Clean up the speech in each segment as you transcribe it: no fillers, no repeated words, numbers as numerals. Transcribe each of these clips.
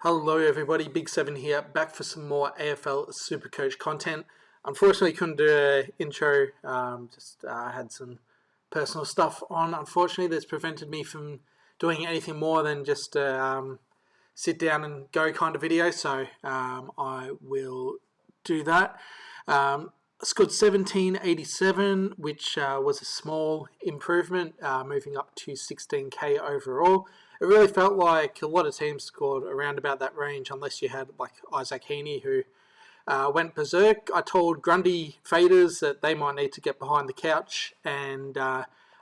Hello everybody, Big 7 here, back for some more AFL SuperCoach content. Unfortunately couldn't do an intro, had some personal stuff on, unfortunately, that's prevented me from doing anything more than just sit down and go kind of video, so I will do that. Scored 1787, which was a small improvement, moving up to 16k overall. It really felt like a lot of teams scored around about that range, unless you had like Isaac Heaney, who went berserk. I told Grundy faders that they might need to get behind the couch, and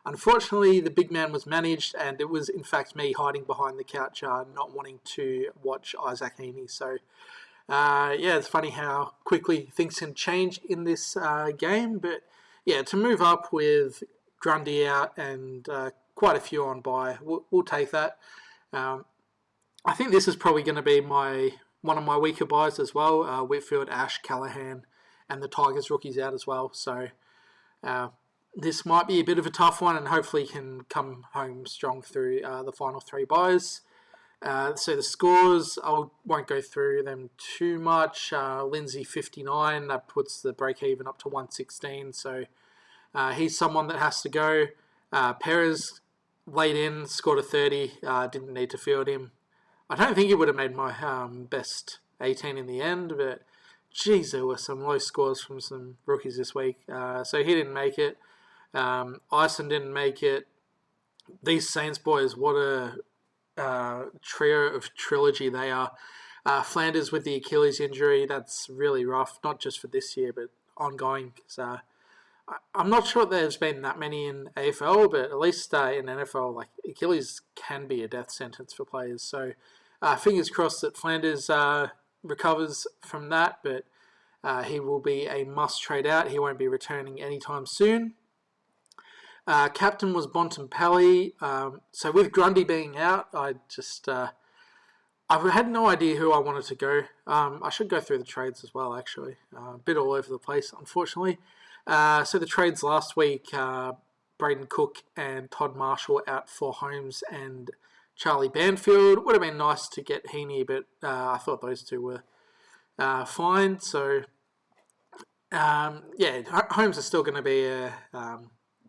unfortunately the big man was managed, and it was in fact me hiding behind the couch, not wanting to watch Isaac Heaney. So yeah, it's funny how quickly things can change in this game. But yeah, to move up with Grundy out and quite a few on bye, we'll take that. I think this is probably going to be one of my weaker buys as well. Whitfield, Ash, Callaghan, and the Tigers rookies out as well. So this might be a bit of a tough one, and hopefully can come home strong through the final three buys. So the scores, I won't go through them too much. Lindsay 59, that puts the break even up to 116. So he's someone that has to go. Perez laid in, scored a 30, didn't need to field him. I don't think he would have made my best 18 in the end, but geez, there were some low scores from some rookies this week. So he didn't make it. Ison didn't make it. These Saints boys, what a trio of trilogy they are. Flanders with the Achilles injury, that's really rough, not just for this year, but ongoing. Because I'm not sure there's been that many in AFL, but at least in NFL, like Achilles can be a death sentence for players. So fingers crossed that Flanders recovers from that, but he will be a must trade out. He won't be returning anytime soon. Captain was Bontempelli. So with Grundy being out, I had no idea who I wanted to go. I should go through the trades as well, actually. A bit all over the place, unfortunately. So the trades last week, Braden Cook and Todd Marshall out for Holmes and Charlie Banfield. Would have been nice to get Heaney, but I thought those two were fine. So, yeah, Holmes is still going to be a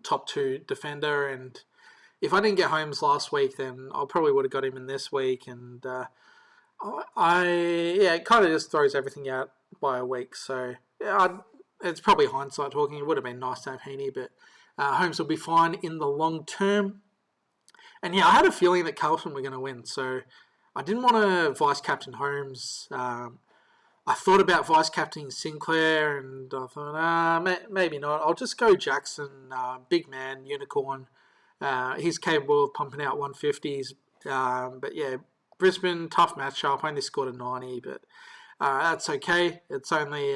top two defender, and if I didn't get Holmes last week, then I probably would have got him in this week, and it kind of just throws everything out by a week. So yeah, it's probably hindsight talking. It would have been nice to have Heaney, but Holmes will be fine in the long term. And yeah, I had a feeling that Carlton were going to win, so I didn't want to vice captain Holmes. I thought about vice captaining Sinclair, and I thought, maybe not. I'll just go Jackson, big man, unicorn. He's capable of pumping out 150s. But yeah, Brisbane, tough matchup. Only scored a 90, but that's okay. It's only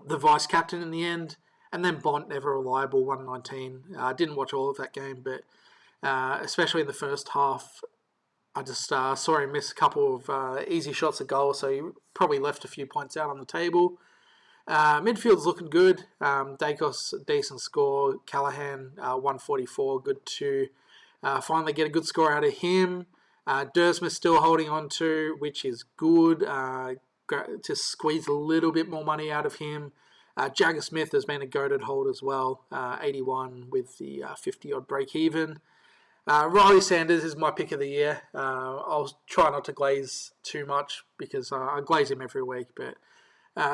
the vice captain in the end. And then Bont, never reliable, 119. I didn't watch all of that game, but especially in the first half, I just saw him miss a couple of easy shots at goal, so he probably left a few points out on the table. Midfield's looking good. Dacos, decent score. Callaghan, 144, good to finally get a good score out of him. Dersma still holding on to, which is good. Just squeeze a little bit more money out of him. Jagger Smith has been a goated hold as well, 81 with the 50-odd break-even. Riley Sanders is my pick of the year. I'll try not to glaze too much because I glaze him every week. But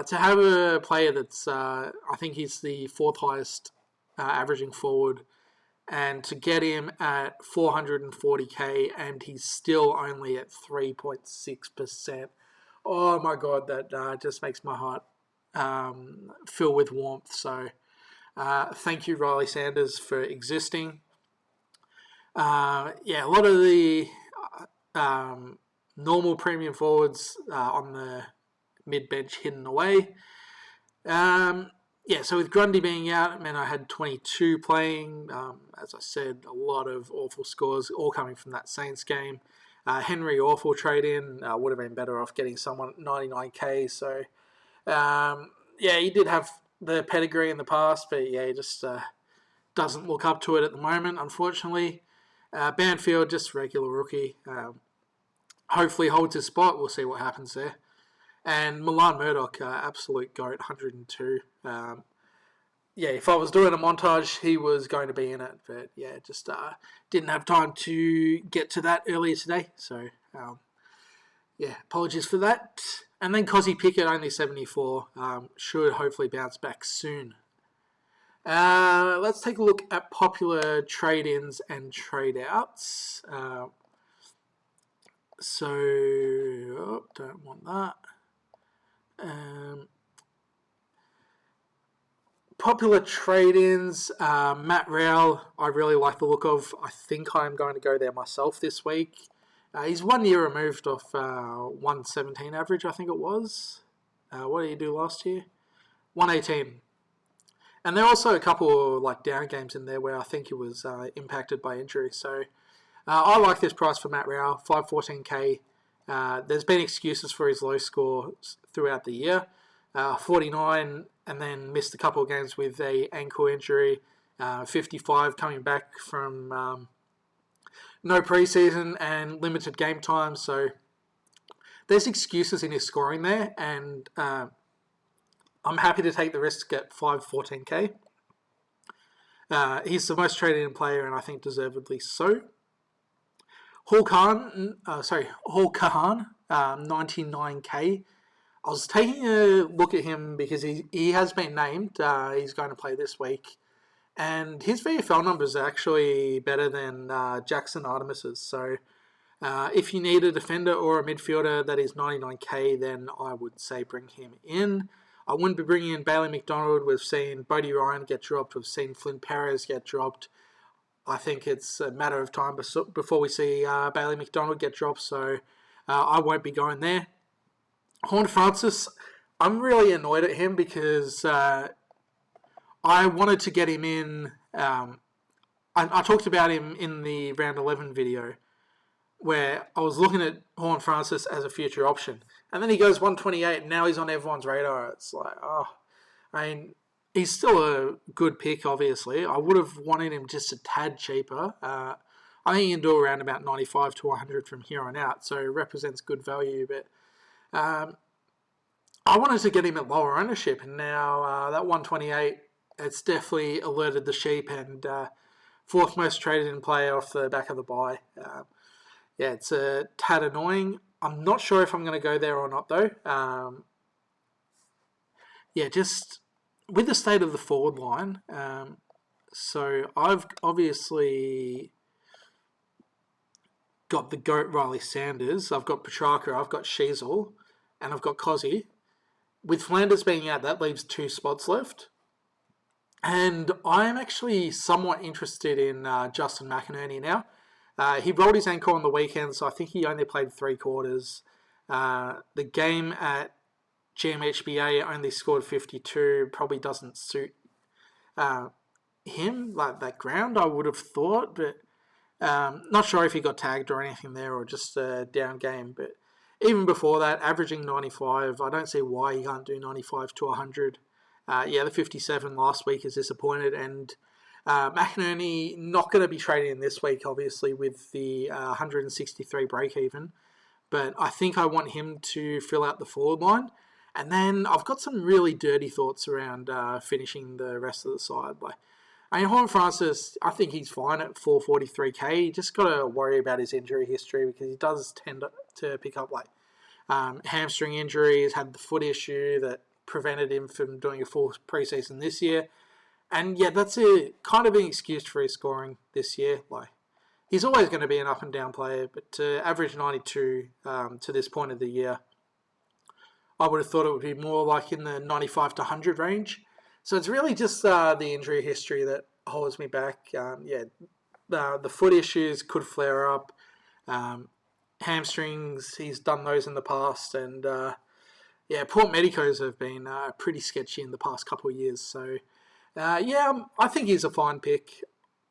to have a player that's, I think he's the fourth highest averaging forward, and to get him at 440k and he's still only at 3.6%. Oh my God, that just makes my heart fill with warmth. So thank you, Riley Sanders, for existing. A lot of the normal premium forwards on the mid-bench hidden away. So with Grundy being out, it meant I had 22 playing. As I said, a lot of awful scores, all coming from that Saints game. Henry, awful trade-in. Would have been better off getting someone at 99k. So, he did have the pedigree in the past, but he just doesn't look up to it at the moment, unfortunately. Banfield, just regular rookie. hopefully holds his spot. We'll see what happens there. And Milan Murdoch, absolute GOAT, 102. Yeah, if I was doing a montage, he was going to be in it. But yeah, just didn't have time to get to that earlier today. So yeah, apologies for that. And then Cozzy Pickett, only 74, should hopefully bounce back soon. Let's take a look at popular trade-ins and trade-outs. Don't want that. Popular trade-ins, Matt Rowell, I really like the look of. I think I'm going to go there myself this week. He's 1 year removed off 117 average, I think it was. What did he do last year? 118. And there are also a couple like down games in there where I think he was impacted by injury. So I like this price for Matt Rowell, 514k. There's been excuses for his low score throughout the year. 49 and then missed a couple of games with a ankle injury. 55 coming back from no preseason and limited game time. So there's excuses in his scoring there, and I'm happy to take the risk at 514k. He's the most traded in player, and I think deservedly so. Hall Kahan, 99k. I was taking a look at him because he has been named. He's going to play this week. And his VFL numbers are actually better than Jackson Artemis's. So if you need a defender or a midfielder that is 99k, then I would say bring him in. I wouldn't be bringing in Bailey McDonald. We've seen Bodie Ryan get dropped. We've seen Flynn Perez get dropped. I think it's a matter of time before we see Bailey McDonald get dropped. So I won't be going there. Horn Francis, I'm really annoyed at him because I wanted to get him in. I talked about him in the round 11 video where I was looking at Horn Francis as a future option. And then he goes 128 and now he's on everyone's radar. It's like, he's still a good pick, obviously. I would have wanted him just a tad cheaper. I think he can do around about 95 to 100 from here on out, so represents good value. But I wanted to get him at lower ownership, and now that 128, it's definitely alerted the sheep, and fourth most traded in player off the back of the bye. Yeah, it's a tad annoying. I'm not sure if I'm going to go there or not, though. Just with the state of the forward line, so I've obviously got the GOAT Riley Sanders, I've got Petrarca, I've got Sheasel, and I've got Cozzy. With Flanders being out, that leaves 2 spots left. And I'm actually somewhat interested in Justin McInerney now. He rolled his ankle on the weekend, so I think he only played 3 quarters. The game at GMHBA only scored 52, probably doesn't suit him, like that ground, I would have thought, but not sure if he got tagged or anything there or just a down game. But even before that, averaging 95, I don't see why he can't do 95 to 100. The 57 last week is disappointed, and McInerney not going to be traded in this week, obviously, with the 163 break even. But I think I want him to fill out the forward line. And then I've got some really dirty thoughts around finishing the rest of the side. Horn Francis, I think he's fine at 443k. You just got to worry about his injury history because he does tend to pick up hamstring injuries, had the foot issue that prevented him from doing a full preseason this year. And yeah, that's kind of an excuse for his scoring this year. He's always going to be an up and down player, but to average 92 to this point of the year, I would have thought it would be more like in the 95 to 100 range. So it's really just the injury history that holds me back. The foot issues could flare up. Hamstrings, he's done those in the past. And Port Medicos have been pretty sketchy in the past couple of years. So I think he's a fine pick.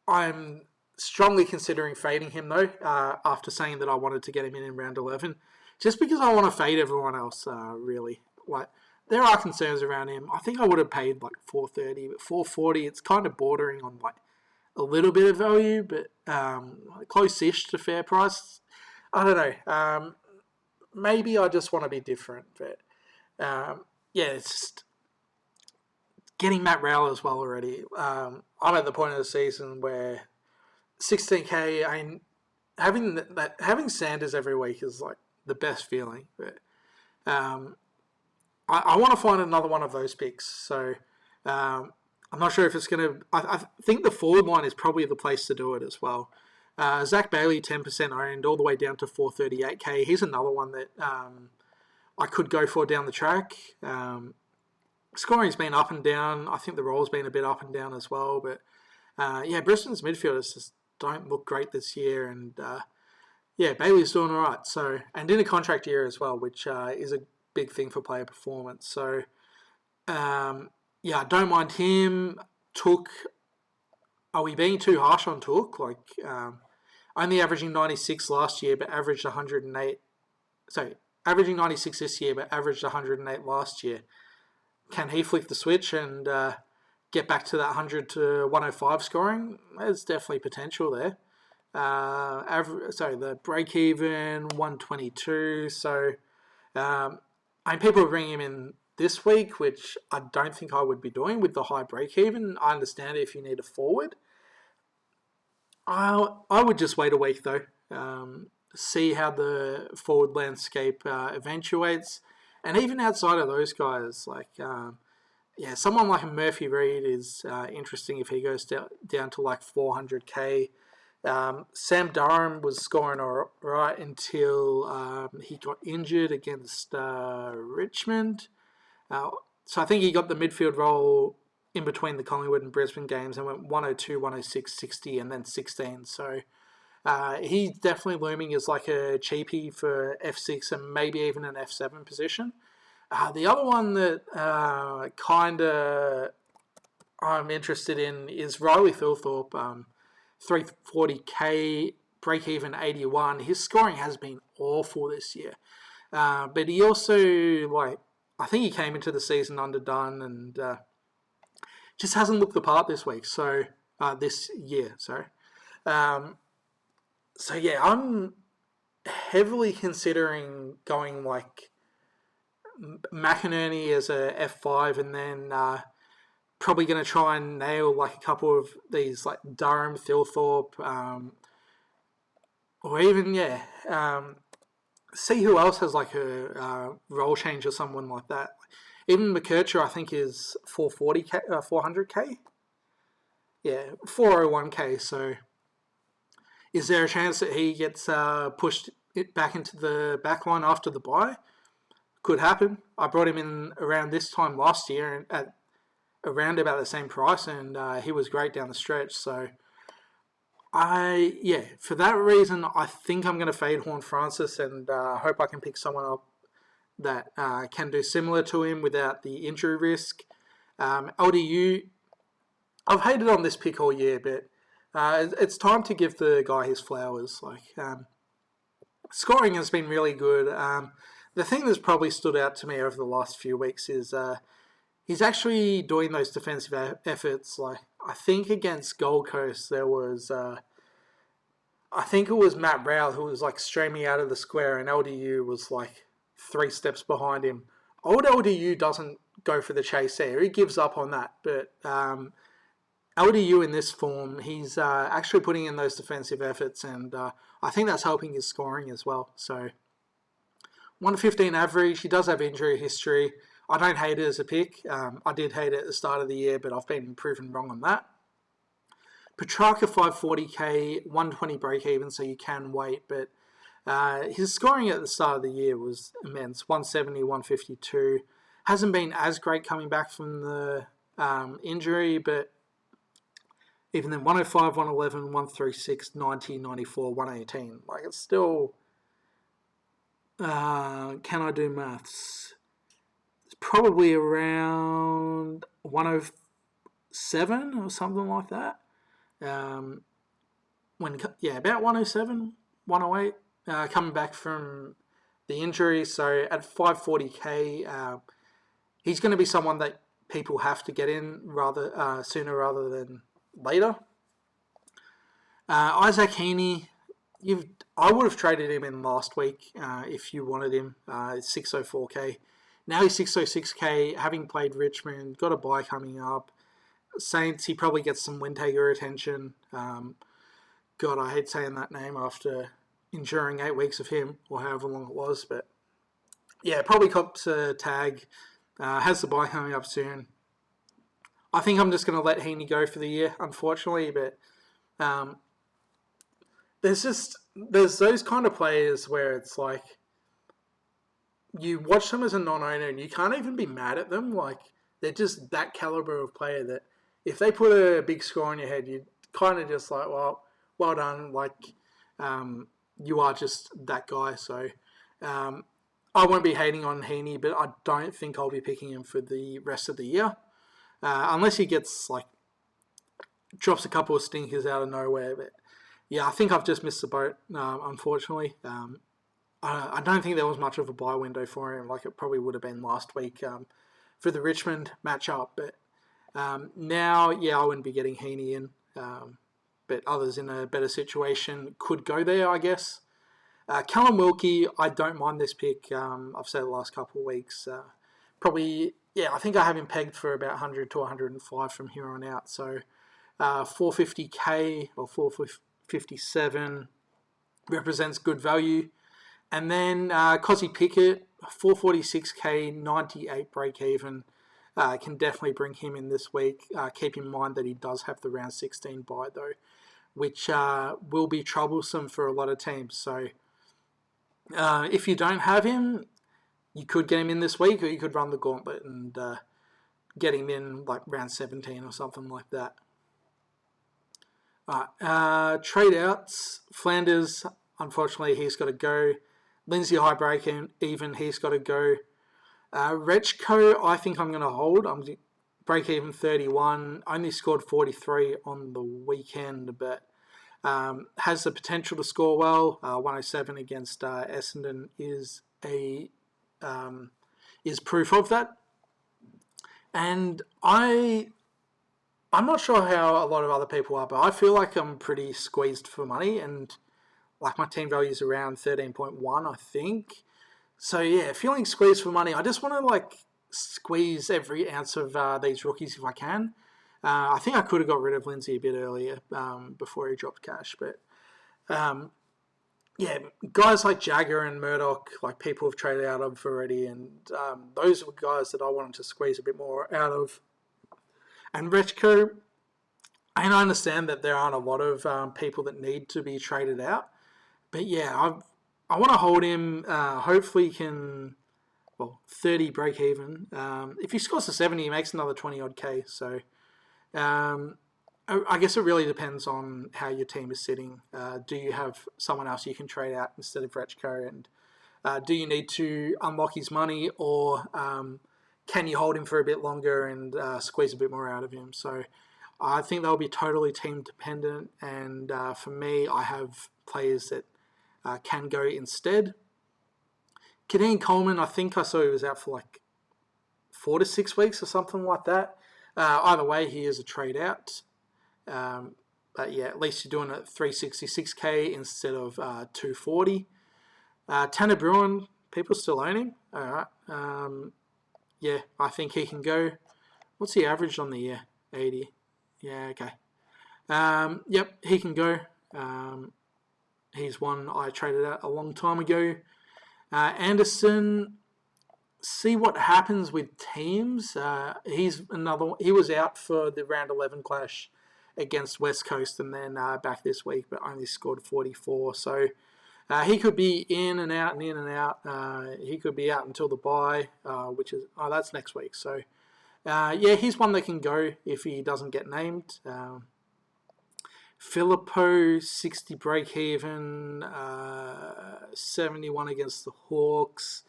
I'm strongly considering fading him though, after saying that I wanted to get him in round 11. Just because I want to fade everyone else, really. There are concerns around him. I think I would have paid 430, but 440, it's kind of bordering on a little bit of value, but close-ish to fair price. I don't know. maybe I just want to be different. But yeah, it's just getting Matt Rowell as well already. I'm at the point of the season where 16k. Having Sanders every week is like the best feeling. But I want to find another one of those picks. So I'm not sure if it's going to. I think the forward line is probably the place to do it as well. Zach Bailey, 10% owned, all the way down to 438k. He's another one that I could go for down the track. Scoring's been up and down. I think the role's been a bit up and down as well. But yeah, Brisbane's midfielders just don't look great this year. And yeah, Bailey's doing all right. So, and in a contract year as well, which is a big thing for player performance. So, yeah, I don't mind him. Took. Are we being too harsh on Took? Like, only averaging 96 last year, but averaged 108. Sorry, averaging 96 this year, but averaged 108 last year. Can he flick the switch and get back to that 100 to 105 scoring? There's definitely potential there. The break even 122. So, people are bringing him in this week, which I don't think I would be doing with the high break even. I understand if you need a forward. I would just wait a week though. See how the forward landscape eventuates, and even outside of those guys, like someone like a Murphy Reed is interesting if he goes down to like 400k. Sam Durham was scoring all right until he got injured against Richmond. So I think he got the midfield role in between the Collingwood and Brisbane games and went 102, 106, 60 and then 16. So he's definitely looming as like a cheapie for F6 and maybe even an F7 position. The other one that kind of I'm interested in is Riley Thilthorpe, 340k, break even 81. His scoring has been awful this year. But he also, I think he came into the season underdone and just hasn't looked the part this week. So, this year, sorry. So yeah, I'm heavily considering going like McInerney as a F5 and then probably going to try and nail like a couple of these like Durham, Thilthorpe, or even, see who else has like a role change or someone like that. Even McKercher, I think, is 440k, 400k. Yeah, 401k. So, is there a chance that he gets pushed back into the back line after the bye? Could happen. I brought him in around this time last year at around about the same price, and he was great down the stretch. So, for that reason, I think I'm going to fade Horn Francis and hope I can pick someone up that can do similar to him without the injury risk. LDU, I've hated on this pick all year, but it's time to give the guy his flowers. Scoring has been really good. The thing that's probably stood out to me over the last few weeks is he's actually doing those defensive efforts. I think against Gold Coast there was, I think it was Matt Rowell who was streaming out of the square, and LDU was 3 steps behind him. Old LDU doesn't go for the chase there. He gives up on that. But LDU in this form, he's actually putting in those defensive efforts, and I think that's helping his scoring as well. So 115 average. He does have injury history. I don't hate it as a pick. I did hate it at the start of the year, but I've been proven wrong on that. Petrarca 540k, 120 break even, so you can wait, but his scoring at the start of the year was immense, 170, 152. Hasn't been as great coming back from the injury, but even then 105, 111, 136, 90, 94, 118. It's still... can I do maths? It's probably around 107 or something like that. About 107, 108. Coming back from the injury, so at 540k, he's going to be someone that people have to get in sooner rather than later. Isaac Heaney, I would have traded him in last week if you wanted him. 604k. Now he's 606k, having played Richmond, got a bye coming up. Saints, he probably gets some Windhager attention. God, I hate saying that name after enduring 8 weeks of him, or however long it was. But yeah, probably cops a tag. Has the bye coming up soon. I think I'm just going to let Heaney go for the year, unfortunately. But there's those kind of players where it's like you watch them as a non-owner and you can't even be mad at them. Like, they're just that caliber of player that if they put a big score on your head, you kind of just like, well done. Like, you are just that guy. So I won't be hating on Heaney, but I don't think I'll be picking him for the rest of the year. Unless he gets, like, drops a couple of stinkers out of nowhere. But yeah, I think I've just missed the boat, unfortunately. I don't think there was much of a buy window for him, like it probably would have been last week for the Richmond matchup. But now, yeah, I wouldn't be getting Heaney in. But others in a better situation could go there, I guess. Callum Wilkie, I don't mind this pick. I've said the last couple of weeks. Probably, yeah, I think I have him pegged for about 100 to 105 from here on out. So 450k or 457 represents good value. And then Cozzy Pickett, 446k, 98 break even. Can definitely bring him in this week. Keep in mind that he does have the round 16 bye though, which will be troublesome for a lot of teams. So if you don't have him, you could get him in this week, or you could run the gauntlet and get him in like round 17 or something like that. Trade outs. Flanders, unfortunately, he's got to go. Lindsay high break even, he's got to go. Rechko, I think I'm going to hold. I'm break even 31. Only scored 43 on the weekend, but has the potential to score well. 107 against Essendon is proof of that. And I'm not sure how a lot of other people are, but I feel like I'm pretty squeezed for money, and like my team value is around 13.1, I think. So yeah, feeling squeezed for money. I just want to like squeeze every ounce of these rookies if I can. I think I could have got rid of Lindsay a bit earlier before he dropped cash, but yeah, guys like Jagger and Murdoch, like people have traded out of already, and those were guys that I wanted to squeeze a bit more out of. And Rechko, and I understand that there aren't a lot of people that need to be traded out, but yeah, I want to hold him. Hopefully, he can 30 break even. If he scores a 70, he makes another 20 odd K. So I guess it really depends on how your team is sitting. Do you have someone else you can trade out instead of Rechko, and do you need to unlock his money, or can you hold him for a bit longer and squeeze a bit more out of him? So I think they'll be totally team dependent, and for me, I have players that can go instead. Kadeem Coleman, I think I saw he was out for like 4 to 6 weeks or something like that. Either way, he is a trade out. But yeah, at least you're doing it 366k instead of 240. Tanner Bruin, people still own him. All right. Yeah, I think he can go. What's he averaged on the year? 80. Yeah, okay. Yep, he can go. He's one I traded out a long time ago. Anderson, see what happens with teams. He was out for the round 11 clash against West Coast, and then back this week, but only scored 44. So he could be in and out and in and out. He could be out until the bye, which is that's next week. So yeah, he's one that can go if he doesn't get named. Filippo, 60 break even, 71 against the Hawks.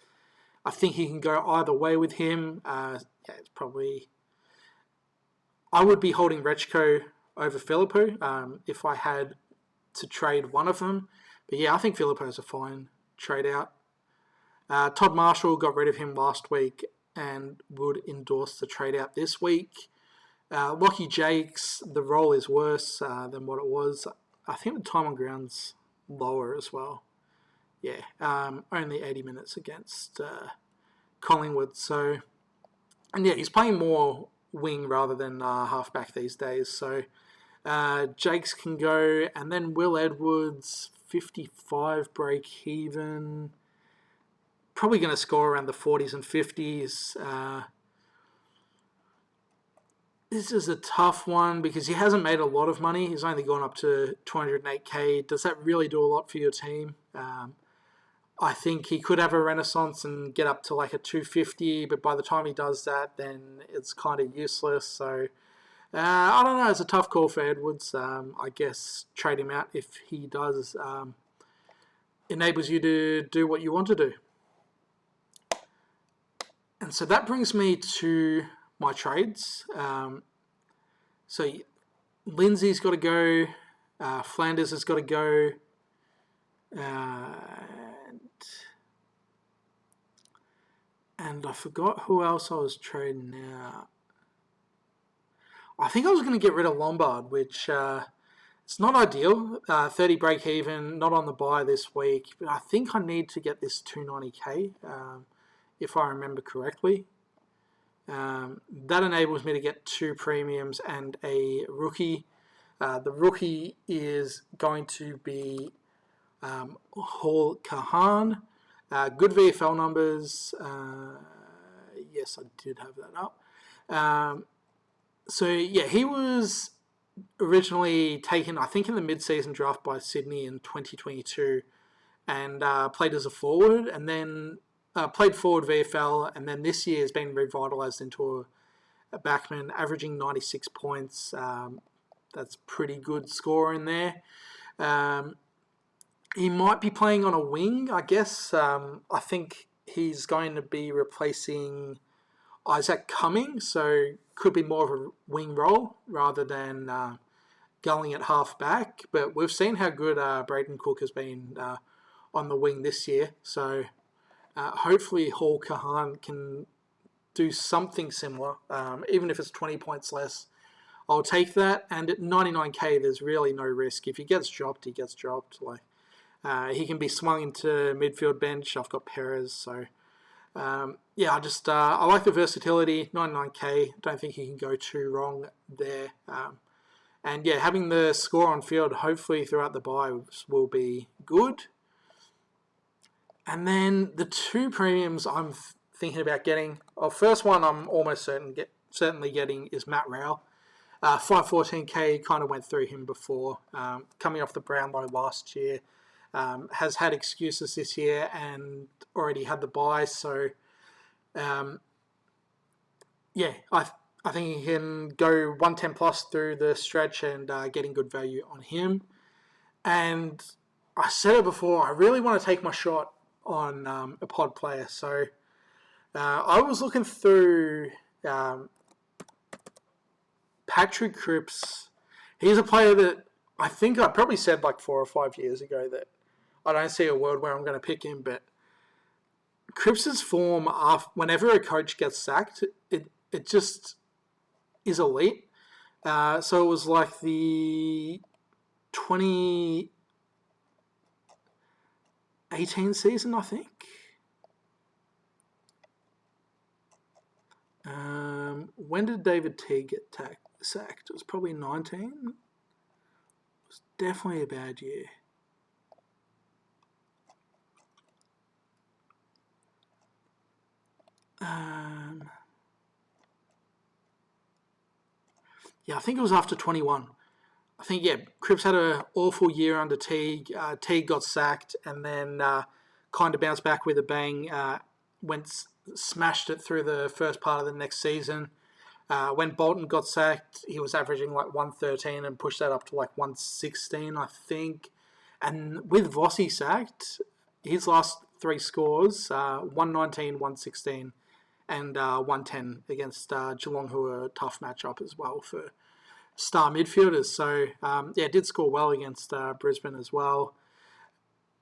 I think he can go either way with him. Yeah, it's probably. I would be holding Rechko over Filippo if I had to trade one of them. But yeah, I think Filippo's a fine trade out. Todd Marshall, got rid of him last week and would endorse the trade out this week. Lockie Jakes, the role is worse than what it was. I think the time on ground's lower as well. Yeah, only 80 minutes against Collingwood. So, and yeah, he's playing more wing rather than halfback these days. So Jakes can go, and then Will Edwards, 55 break even. Probably going to score around the 40s and 50s. This is a tough one because he hasn't made a lot of money. He's only gone up to 208k. Does that really do a lot for your team? I think he could have a renaissance and get up to like a 250, but by the time he does that, then it's kind of useless. So I don't know. It's a tough call for Edwards. I guess trade him out if he does enables you to do what you want to do. And so that brings me to my trades. So Lindsay's got to go. Flanders has got to go. And I forgot who else I was trading out. I think I was going to get rid of Lombard, which it's not ideal. 30 break even, not on the buy this week. But I think I need to get this 290k, if I remember correctly. That enables me to get 2 premiums and a rookie. The rookie is going to be Hall Kahan. Good VFL numbers. Yes, I did have that up. So yeah, he was originally taken, I think, in the mid-season draft by Sydney in 2022, and played as a forward, and then played forward VFL, and then this year has been revitalised into a backman, averaging 96 points. That's pretty good score in there. He might be playing on a wing, I guess. I think he's going to be replacing Isaac Cumming, so could be more of a wing role rather than going at half back. But we've seen how good Braden Cook has been on the wing this year. So hopefully Hall Kahan can do something similar, even if it's 20 points less. I'll take that. And at 99k, there's really no risk. If he gets dropped, he gets dropped. Like he can be swung into midfield bench. I've got Perez, so yeah, I like the versatility. 99k, don't think he can go too wrong there. And yeah, having the score on field, hopefully throughout the bye, will be good. And then the 2 premiums I'm thinking about getting. Well, first one I'm almost certainly getting is Matt Rowell. 514k, kind of went through him before. Coming off the Brownlow last year. Has had excuses this year and already had the bye. So, yeah, I think he can go 110 plus through the stretch and getting good value on him. And I said it before, I really want to take my shot on a pod player. So I was looking through Patrick Cripps. He's a player that I think I probably said like 4 or 5 years ago that I don't see a world where I'm going to pick him, but Cripps' form, whenever a coach gets sacked, it just is elite. So it was like the 2018 season, I think. When did David Teague get sacked? It was probably 19. It was definitely a bad year. Yeah, I think it was after 21. I think, yeah, Cripps had an awful year under Teague. Teague got sacked and then kind of bounced back with a bang. Smashed it through the first part of the next season. When Bolton got sacked, he was averaging like 113 and pushed that up to like 116, I think. And with Vossi sacked, his last 3 scores, 119, 116, and 110 against Geelong, who are a tough matchup as well for star midfielders. So, yeah, did score well against Brisbane as well.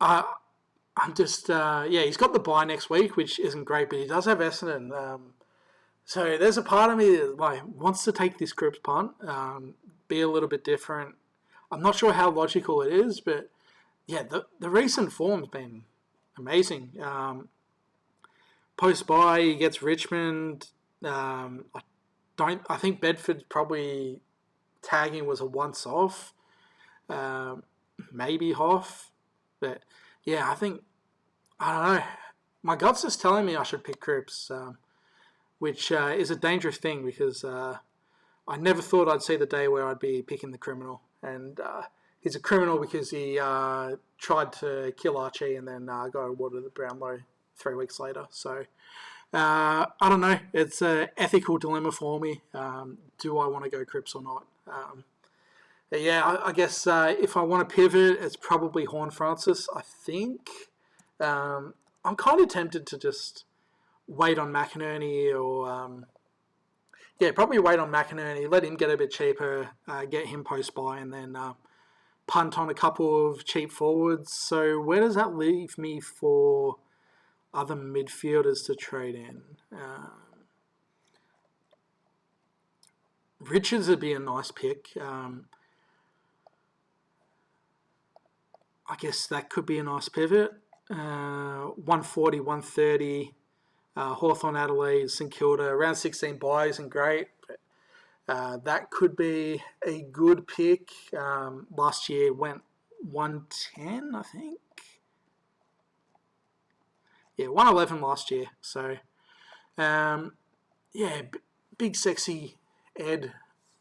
I'm just, yeah, he's got the bye next week, which isn't great, but he does have Essendon. So there's a part of me that wants to take this Cripps punt, be a little bit different. I'm not sure how logical it is, but yeah, the recent form's been amazing. Post bye, he gets Richmond. I think Bedford probably tagging was a once off, um, maybe Hoff, but yeah, I don't know. My gut's just telling me I should pick Cripps, which is a dangerous thing because I never thought I'd see the day where I'd be picking the criminal, and he's a criminal because he tried to kill Archie and then got awarded the Brownlow 3 weeks later. So I don't know. It's an ethical dilemma for me. Do I want to go Cripps or not? Yeah, I guess if I want to pivot, it's probably Horn Francis, I think. I'm kind of tempted to just wait on McInerney or... probably wait on McInerney, let him get a bit cheaper, get him post-buy, and then punt on a couple of cheap forwards. So where does that leave me for other midfielders to trade in? Richards would be a nice pick. I guess that could be a nice pivot. 140, 130. Hawthorn, Adelaide, St Kilda, around 16 buys and great. That could be a good pick. Last year went 110, I think. Yeah, 111 last year. So, big sexy Ed.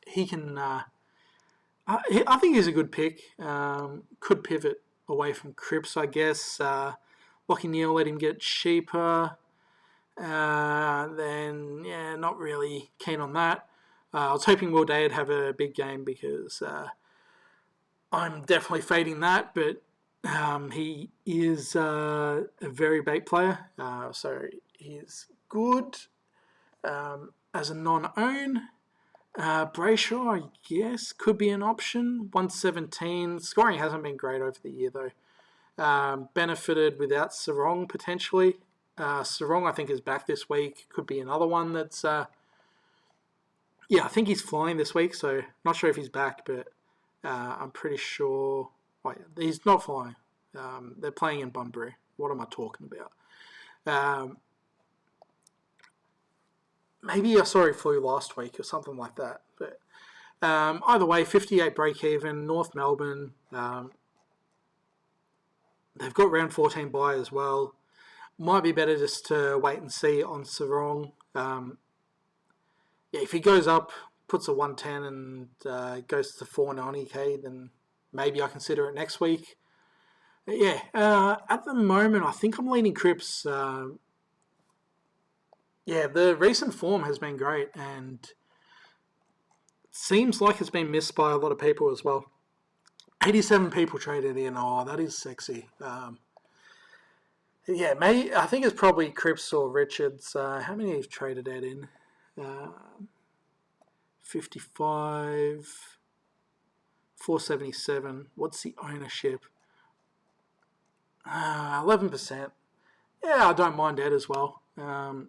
He can... I think he's a good pick. Could pivot away from Cripps, I guess. Lockie Neal, let him get cheaper. Then, not really keen on that. I was hoping Will Day would have a big game because I'm definitely fading that, but he is a very bait player, so he's good as a non-own. Brayshaw, I guess, could be an option. 117. Scoring hasn't been great over the year, though. Benefited without Sarong, potentially. Sarong, I think, is back this week. Could be another one that's... I think he's flying this week, so not sure if he's back, but I'm pretty sure... Oh, yeah, he's not flying. They're playing in Bunbury. What am I talking about? Maybe I saw he flew last week or something like that. But either way, 58 break-even, North Melbourne. They've got round 14 bye as well. Might be better just to wait and see on Sarong. If he goes up, puts a 110 and goes to 490k, then maybe I consider it next week. But at the moment, I think I'm leaning Cripps. The recent form has been great, and it seems like it's been missed by a lot of people as well. 87 people traded in. Oh, that is sexy. I think it's probably Cripps or Richards. How many have traded that in? 55, 477. What's the ownership? 11%. Yeah, I don't mind Ed as well. I'll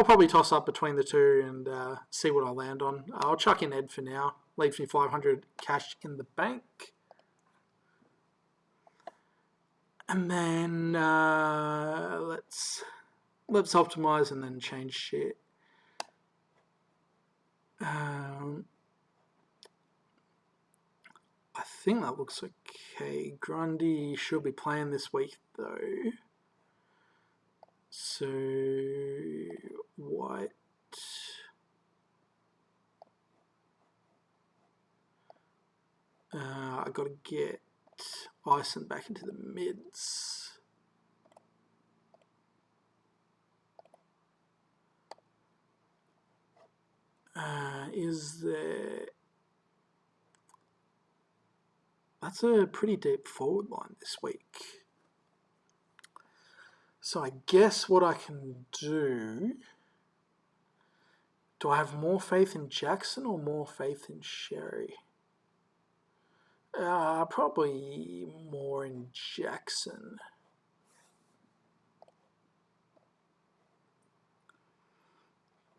probably toss up between the two and see what I land on. I'll chuck in Ed for now. Leaves me 500 cash in the bank. And then let's optimize and then change shit. I think that looks okay. Grundy should be playing this week though. So White. I got to get Ison back into the mids. Is there... That's a pretty deep forward line this week. So I guess what I can do... Do I have more faith in Jackson or more faith in Sherry? Probably more in Jackson.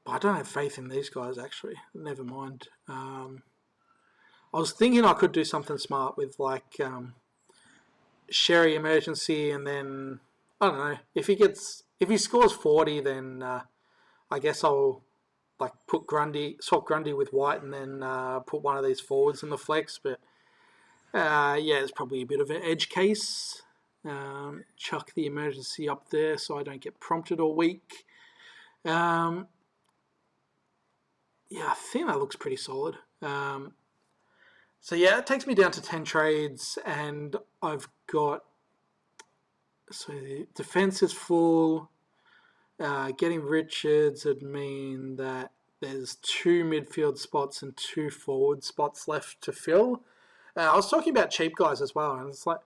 But I don't have faith in these guys, actually. Never mind. I was thinking I could do something smart with, like, Sherry emergency, and then I don't know if he scores 40, then I guess I'll like swap Grundy with White, and then put one of these forwards in the flex. But yeah, it's probably a bit of an edge case. Chuck the emergency up there so I don't get prompted all week. Yeah, I think that looks pretty solid. So yeah, it takes me down to 10 trades, and I've got, so the defense is full. Getting Richards would mean that there's 2 midfield spots and 2 forward spots left to fill. I was talking about cheap guys as well, and it's like,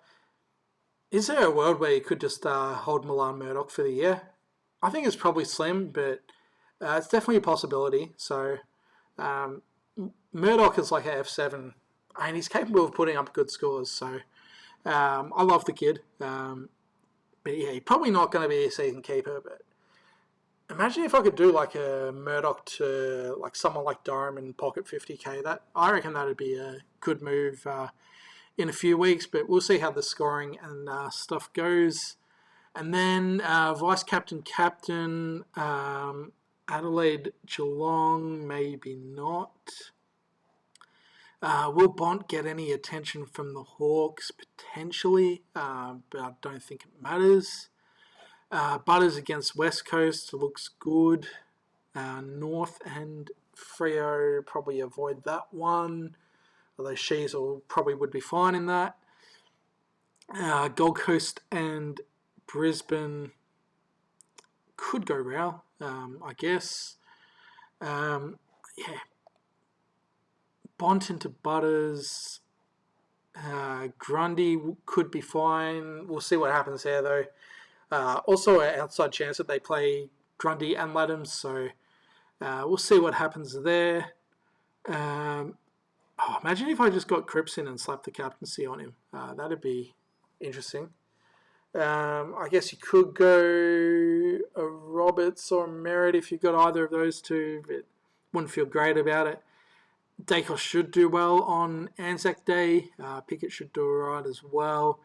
is there a world where you could just hold Milan Murdoch for the year? I think it's probably slim, but it's definitely a possibility. So Murdoch is like a F7, and he's capable of putting up good scores. So I love the kid. But yeah, he's probably not going to be a season keeper. But imagine if I could do like a Murdoch to like someone like Durham and pocket 50k. That I reckon that'd be a good move in a few weeks. But we'll see how the scoring and stuff goes. And then vice captain, Adelaide, Geelong, maybe not. Will Bont get any attention from the Hawks? Potentially, but I don't think it matters. Butters against West Coast looks good. North and Freo, probably avoid that one. Although Shees probably would be fine in that. Gold Coast and Brisbane could go Rao, I guess. Yeah. Bont into Butters. Grundy could be fine. We'll see what happens there, though. Also, an outside chance that they play Grundy and Laddams, so we'll see what happens there. Imagine if I just got Cripps in and slapped the captaincy on him. That'd be interesting. I guess you could go a Roberts or a Merritt if you got either of those two, but wouldn't feel great about it. Dacos should do well on Anzac Day. Pickett should do alright as well.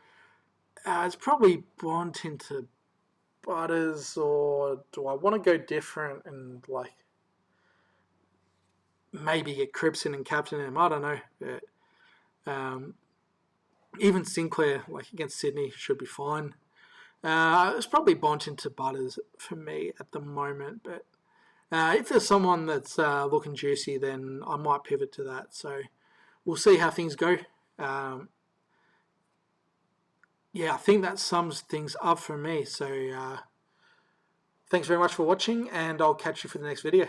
It's probably Bont into Butters, or do I want to go different and like maybe get Cripps in and captain him? I don't know. But, even Sinclair, like against Sydney, should be fine. It's probably Bont into Butters for me at the moment, but if there's someone that's looking juicy, then I might pivot to that. So we'll see how things go. Yeah, I think that sums things up for me. So thanks very much for watching, and I'll catch you for the next video.